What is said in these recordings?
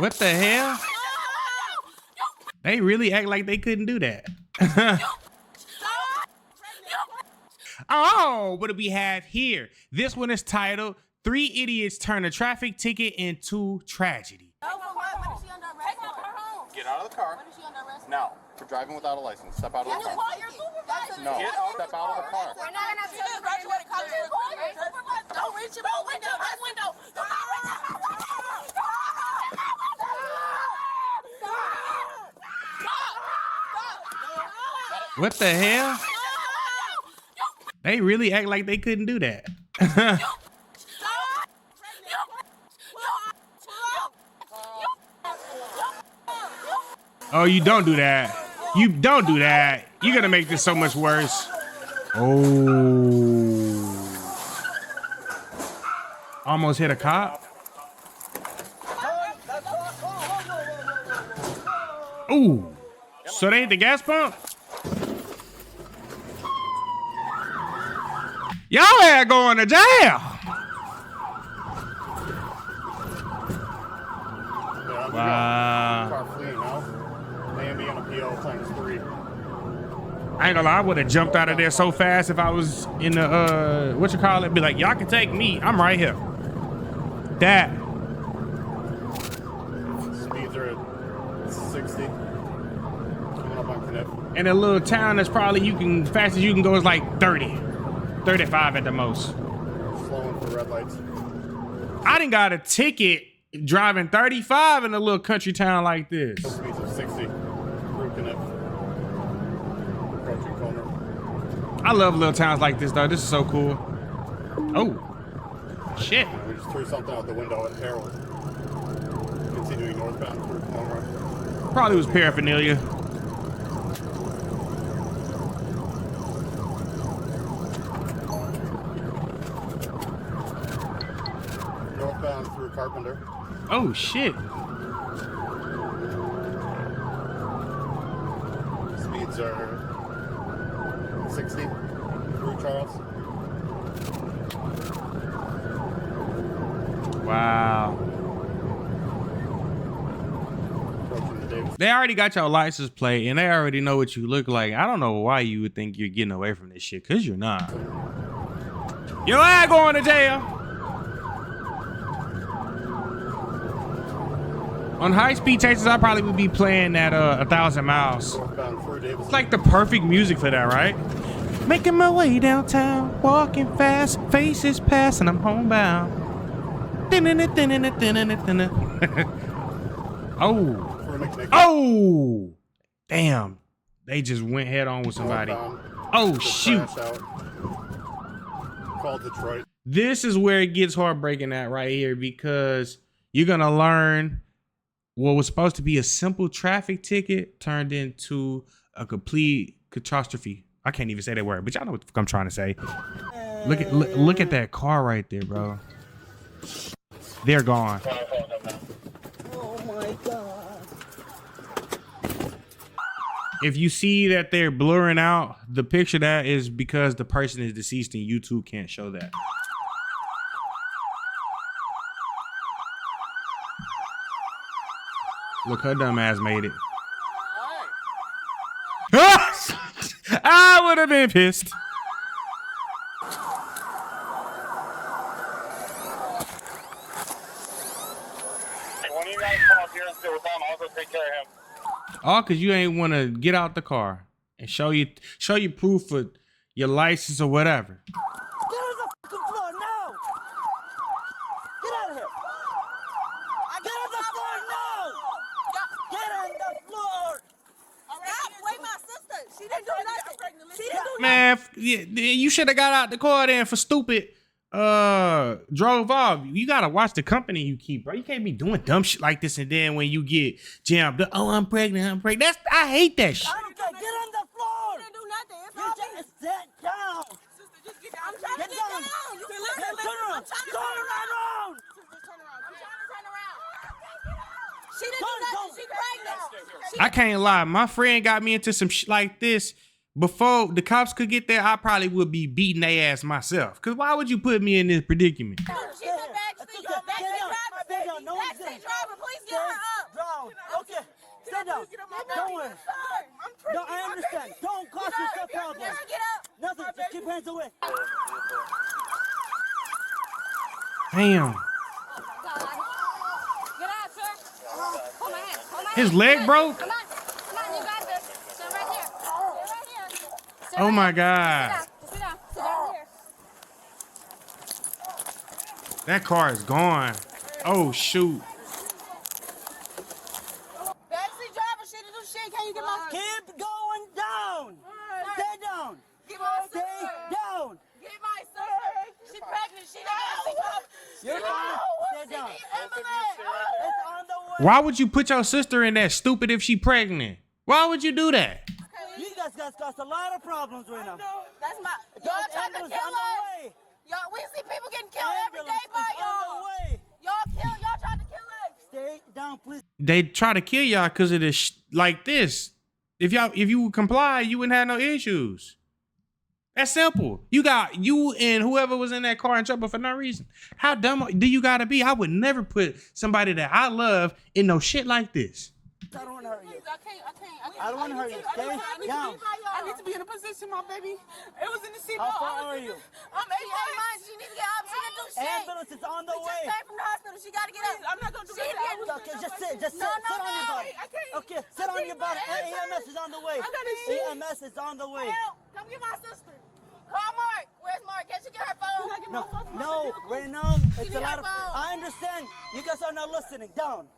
What the hell? They really act like they couldn't do that. Oh, what do we have here? This one is titled 3 Idiots Turn a Traffic Ticket into Tragedy. Get out of the car. Now, for driving without a license, step out of the car. No, step out of the car. Don't reach your window. What the hell? They really act like they couldn't do that. Oh, you don't do that. You don't do that. You're gonna make this so much worse. Oh. Almost hit a cop. Ooh. So they hit the gas pump? Y'all ain't going to jail. Wow. Car fleeing now. AMB on appeal ×3. I ain't gonna lie, I would have jumped out of there so fast if I was in the, what you call it? Be like, y'all can take me. I'm right here. That. Speeds are at 60. Coming up on Kniff. In a little town that's probably fastest you can go is like 30. 35 at the most. Slowing for red lights. I done got a ticket driving 35 in a little country town like this. Speeds of 60. Through Kniff. Approaching corner. I love little towns like this though. This is so cool. Oh, shit. We just threw something out the window at Harold. Continuing northbound through Palmer. Probably was paraphernalia. Northbound through Carpenter. Oh, shit. Speeds are 60 through Charles. Wow. Approaching the Davis. They already got your license plate and they already know what you look like. I don't know why you would think you're getting away from this shit, because you're not. Yo, I ain't going to jail. On high-speed chases, I probably would be playing at 1,000 miles. Northbound through Davis. It's like the perfect music for that, right? Making my way downtown, walking fast, faces pass, and I'm homebound. Oh. For McNichol. Oh! Damn. They just went head on with somebody. Northbound. Oh, Just shoot. crashed out. Called Detroit. This is where it gets heartbreaking at right here, because you're going to learn what was supposed to be a simple traffic ticket turned into a complete catastrophe. I can't even say that word, but y'all know what I'm trying to say. Look at that car right there, bro. They're gone. Oh my God. If you see that they're blurring out the picture, that is because the person is deceased and YouTube can't show that. Look, her dumb ass made it. I would have been pissed. When you guys come up here and sit with them, I'll go take care of him. All because you ain't want to get out the car and show you proof of your license or whatever. Get on the fucking floor now! Get out of here! Get on the floor now! Get on the floor! Stop! Wait, my sister! She didn't do nothing! She didn't do nothing! Man, you should have got out the car then for stupid. Drove off. You gotta watch the company you keep, bro. You can't be doing dumb shit like this and then when you get jammed up, oh, I'm pregnant. I hate that shit. I don't care. Get on the floor! She didn't do nothing. It's all just sit down! Sister, just get down. I'm trying to get down! You can listen. Turn around! Turn around! Turn around! I'm trying to turn around. She didn't do nothing. She's pregnant. I can't lie. My friend got me into some shit like this. Before the cops could get there, I probably would be beating their ass myself. Cause why would you put me in this predicament? She's a backseat driver. Stay down. No one's Taxi gonna. driver, please get her up. Down. Okay. Stay down. Don't worry. No, I understand. Don't cause yourself problems. Get her, get up. Nothing. Just keep hands away. Damn. Get out, sir. Hold my hand. Hold my hand. His leg broke? Come on, you got this. Sit right here. Sit right here. Sit Oh right my here. God. Sit down. Sit down here. That car is gone. Oh, shoot. Taxi driver, she didn't do shit. Can you get my... Keep going down. Stay down. Get my Stay sister. down. Get my sister. She pregnant. She not... You're fine. Stay down. It's on the way. Why would you put your sister in that stupid if she pregnant? Why would you do that? You guys caused a lot of problems right now. That's my... Y'all trying to Ambulance kill on the us. way. Y'all, we see people getting killed every Ambulance day by is on y'all. the way. Y'all trying to kill us. Stay down, please. They try to kill y'all because of this like this. If you would comply, you wouldn't have no issues. That's simple. You and whoever was in that car in trouble for no reason. How dumb do you gotta be? I would never put somebody that I love in no shit like this. I don't want to hurt you. I can't. I don't want to hurt you. Stay down. I need to be in a position, my baby. It was in the seat. How far are you? I'm 88 months. She need to get up. She didn't do shit. Ambulance is on the We way. just came from the hospital. She got to get up. I'm not going to do that. Okay, just sit. Just sit. No, Sit on your body. I can't. Okay, sit on your body. EMS is on the way. I gotta see. EMS is on the way. Help. Come get my sister. Call Mark. Where's Mark? Can she get her phone? No, right now it's need a lot her of. phone. I understand. You guys are not listening. Down.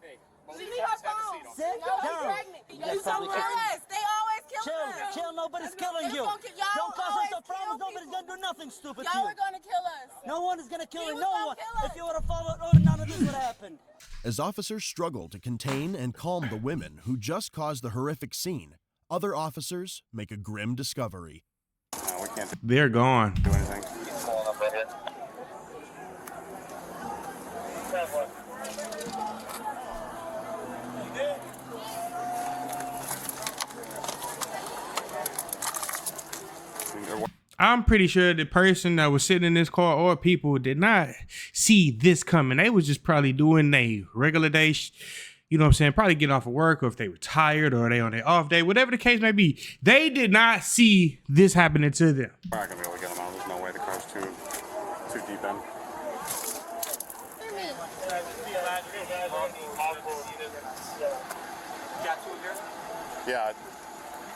She need her phone. Sit No, she's down. pregnant. You so jealous. They always kill Chill, us. chill. Nobody's killing They you. gonna kill- y'all Don't cause always yourself kill problems. Nobody's people. gonna do nothing stupid to Y'all you. are going to kill us. No one is gonna kill He you. was No gonna one. kill us. If you would have followed order, none of this would have happened. As officers struggle to contain and calm the women who just caused the horrific scene, other officers make a grim discovery. No, we can't They're gone. do anything. I'm pretty sure the person that was sitting in this car or people did not see this coming. They was just probably doing their regular day, you know what I'm saying? Probably getting off of work, or if they were tired or they on their off day, whatever the case may be. They did not see this happening to them. We're not gonna be able to get them out. There's no way. The car's too deep in. Yeah,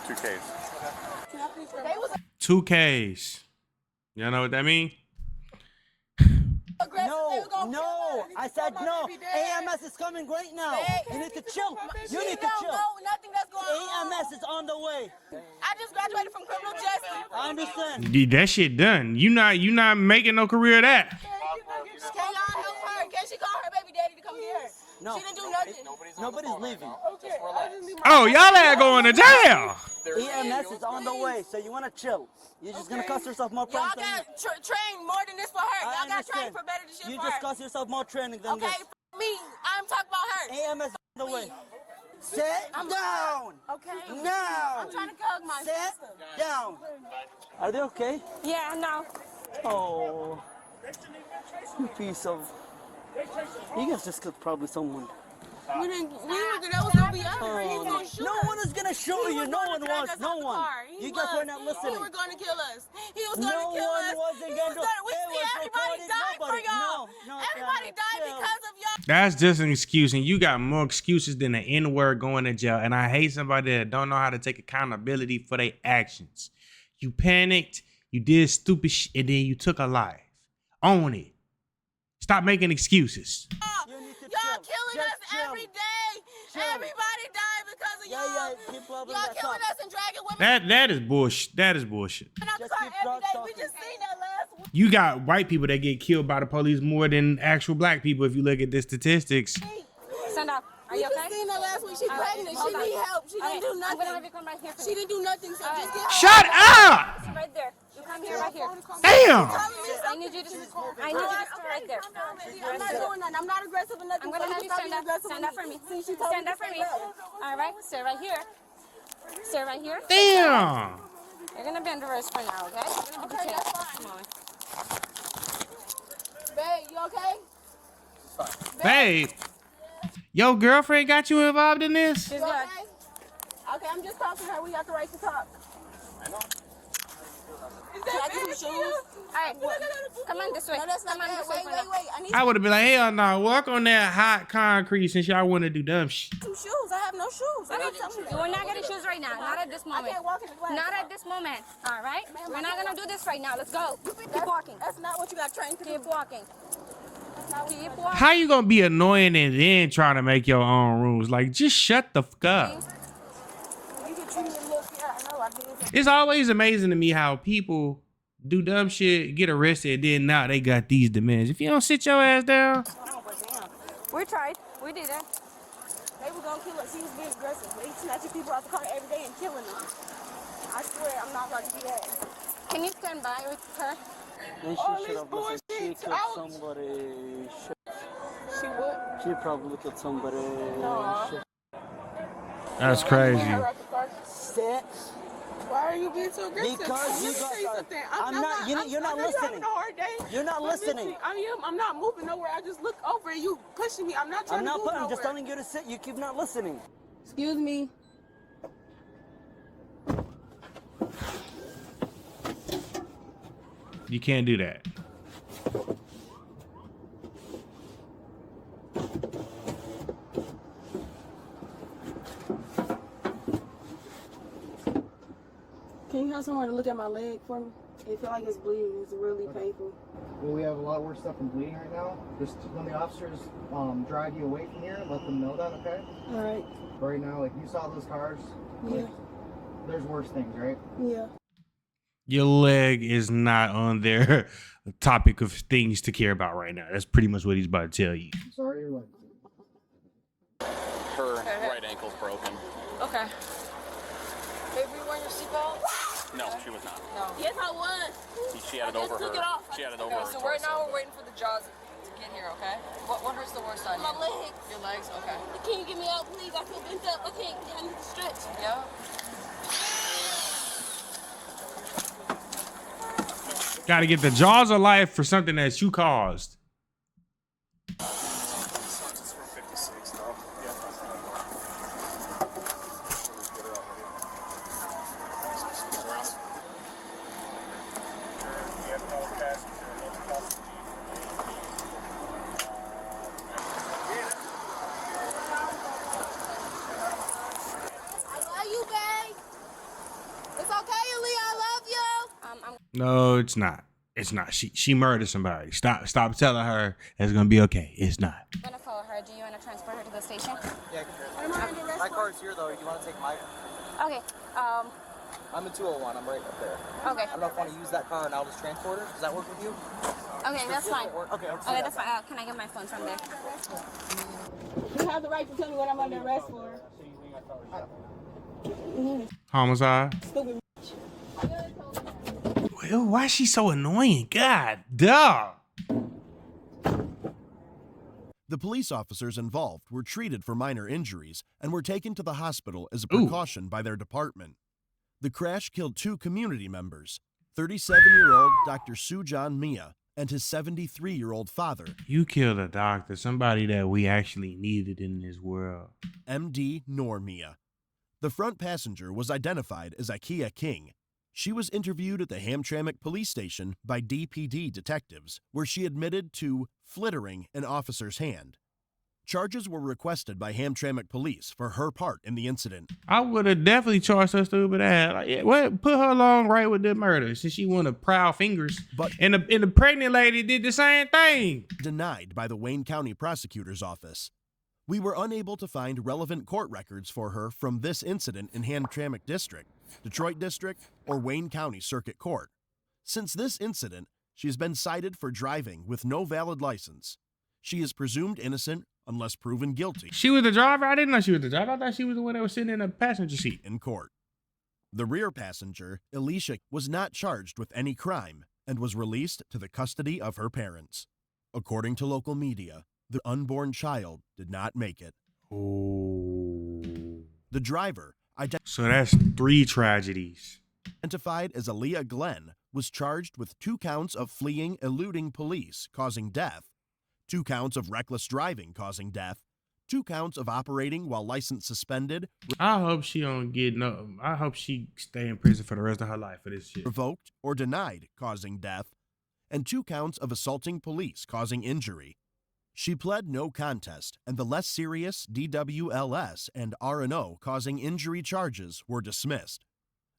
2Ks. 2Ks. Y'all know what that mean? No. I said no. AMS is coming right now. You need to chill. You need to chill. Nothing that's going on. AMS is on the way. I just graduated from criminal justice. I understand. Yeah, that shit done. You not making no career of that. Can y'all help her? Can she call her baby daddy to come get her? No. She didn't do nothing. Nobody's leaving. Oh, y'all ain't going to jail. EMS is on the way, so you want to chill. You're just gonna cost yourself more Y'all problems. got trained more than this for her. I Y'all got trained understand. for better than shit You for just her. cost yourself more training than Okay, this. f me. I'm talking about her. AMS is on the way. Sit down. Okay. Now. I'm trying to hug my Sit sister. down. Are they okay? Yeah, no. Oh. You piece of. You guys just killed probably someone. We were that was gonna be us. He was Oh, gonna shoot no us. one is gonna show He you. was No gonna one drag was. us No out the one. car. He You guys were was. not He listening. was gonna kill us. He was No gonna kill one us. wasn't He gonna was do- gonna. We it see was everybody recorded. died for Nobody. y'all. No, Everybody died chill. because of y'all. That's just an excuse, and you got more excuses than the N-word going to jail. And I hate somebody that don't know how to take accountability for their actions. You panicked, you did stupid shit, and then you took a life. Own it. Stop making excuses. You need to Y'all chill. killing Just us chill. every day. Chill. Everybody died because of Yeah, y'all. yeah, keep blah, blah, Y'all blah, killing talk. us and dragging women That is bullshit. That is bullshit. out the Just car keep every day. talking. We just seen that last week. You got white people that get killed by the police more than actual black people if you look at the statistics. Stand up. Are We you just okay? seen her last week. She pregnant. She hold on. need help. She didn't do I'm gonna have nothing. you come right here. She didn't do nothing. So just get her. Shut up! Sit right there. You come here, right here. Damn! I need you to sit right there. I'm not doing nothing. I'm not aggressive or nothing. I'm gonna have you stand up. Stand up for me. Stand up for me. All right. Sit right here. Sit right here. Damn! You're gonna be under arrest for now, okay? Okay, that's fine. Come on. Babe, you okay? Babe, your girlfriend got you involved in this? She's good. Okay, I'm just talking to her. We got the right to talk. I know. Can I get some shoes? All right, come on this way. No, that's not Come on bad. this way. Wait. I need I would have been like, hell no, walk on that hot concrete since y'all want to do dumb shit. some shoes. I have no shoes. I need some shoes. We're not getting shoes right now. Not at this I moment. can't walk in the glass. Not at this moment. All right? We're not gonna do this right now. Let's go. Keep walking. That's not what you got trained to do. Keep walking. Keep walking. How you gonna be annoying and then trying to make your own rules? Like, just shut the fuck up. You can treat me a little. Yeah, I know. I did. It's always amazing to me how people do dumb shit, get arrested, and then now they got these demands. If you don't sit your ass down, We tried. We did it. They were gonna kill us. She was being aggressive. They snatching people out the car every day and killing them. I swear, I'm not about to do that. Can you stand by with her? And she should have listened. She killed somebody. She would. She probably killed somebody. that's crazy. Sit. Why are you being so aggressive? Because you got. I'm not. You're not listening. having a hard day. You're not But listening. listen, I am. I'm not moving nowhere. I just look over and you pushing me. I'm not trying I'm to not move putting. I'm just nowhere. telling you to sit. You keep not listening. Excuse me. You can't do that. Can you have someone to look at my leg for me? It feel like it's bleeding. It's really painful. Well, we have a lot worse stuff than bleeding right now. Just when the officers drive you away from here, let them know that, okay? All right. But right now, like you saw those cars, like, Yeah. there's worse things, right? Yeah. Your leg is not on their topic of things to care about right now. That's pretty much what he's about to tell you. I'm sorry, your leg. Her right ankle's broken. Okay. Baby, you wearing your seatbelt? No, she was not. No. Yes, I was. She had it over took her. it off. She had it over Okay, her so right torso. now we're waiting for the jaws to get here, okay? What hurts the worst on you? My legs. Your legs? Okay. Can you get me out, please? I feel bent up. I can't. I need to stretch. Yeah? Got to get the jaws of life for something that you caused. I love you, babe. It's okay, Aaliyah. I love you. I'm No, it's not. It's not. She murdered somebody. Stop telling her it's gonna be okay. It's not. gonna follow her. Do you wanna transport her to the station? Yeah, What am I under arrest my for? car's here though. You want to take my? Okay. I'm in 201. I'm right up there. Okay. I don't know if I want to use that car and I'll just transport her. Does that work with you? Okay, that's fine. Okay, I'll Okay, that's fine. Can I get my phone from there? You have the right to tell me what I'm under arrest for. Homicide. Stupid. Well, why is she so annoying? God, duh. The police officers involved were treated for minor injuries and were taken to the hospital as a Ooh. precaution by their department. The crash killed 2 community members, 37-year-old Dr. Sujan Mia and his 73-year-old father, You killed a doctor, somebody that we actually needed in this world. MD Noor Mia. The front passenger was identified as Ikea King. She was interviewed at the Hamtramck police station by DPD detectives, where she admitted to flittering an officer's hand. Charges were requested by Hamtramck police for her part in the incident. I would have definitely charged her stupid ass. Like, yeah, what? Put her along right with the murder since she wanted proud fingers. But- and the pregnant lady did the same thing. Denied by the Wayne County Prosecutor's Office. We were unable to find relevant court records for her from this incident in Hamtramck District, Detroit District, or Wayne County Circuit Court. Since this incident, she has been cited for driving with no valid license. She is presumed innocent unless proven guilty She was the driver. I didn't know she was the driver. I thought she was the one that was sitting in the passenger seat. in court. The rear passenger, Alicia, was not charged with any crime and was released to the custody of her parents. According to local media, the unborn child did not make it. Oh. The driver, So that's 3 tragedies. identified as Aaliyah Glenn, was charged with 2 counts of fleeing, eluding police, causing death, 2 counts of reckless driving causing death, 2 counts of operating while license suspended, I hope she don't get no. I hope she stay in prison for the rest of her life for this shit. revoked, or denied causing death, and 2 counts of assaulting police causing injury. She pled no contest, and the less serious DWLS and R&O causing injury charges were dismissed.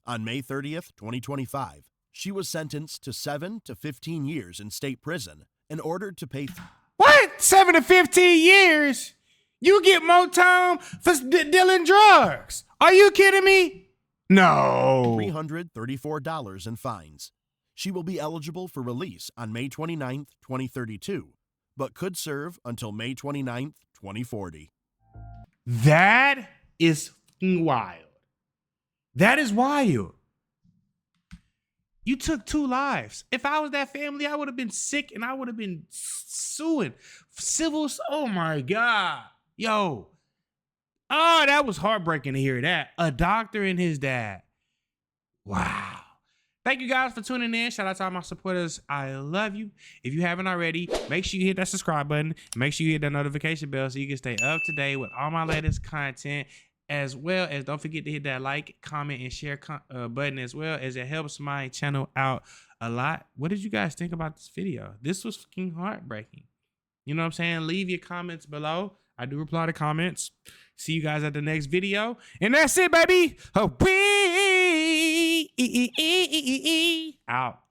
On May 30th, 2025, she was sentenced to 7 to 15 years in state prison and ordered to pay... What? 7 to 15 years? You get more time for dealing drugs? Are you kidding me? No. $334 in fines. She will be eligible for release on May 29th, 2032, but could serve until May 29th, 2040. That is fucking wild. That is wild. You took 2 lives. If I was that family, I would have been sick and I would have been suing. Civil. Oh my God. Yo. Oh, that was heartbreaking to hear that. A doctor and his dad. Wow. Thank you guys for tuning in. Shout out to all my supporters. I love you. If you haven't already, make sure you hit that subscribe button. Make sure you hit that notification bell so you can stay up to date with all my latest content, as well as don't forget to hit that like, comment, and share button, as well as it helps my channel out a lot. What did you guys think about this video? This was fucking heartbreaking. You know what I'm saying? Leave your comments below. I do reply to comments. See you guys at the next video. And that's it, baby. Out.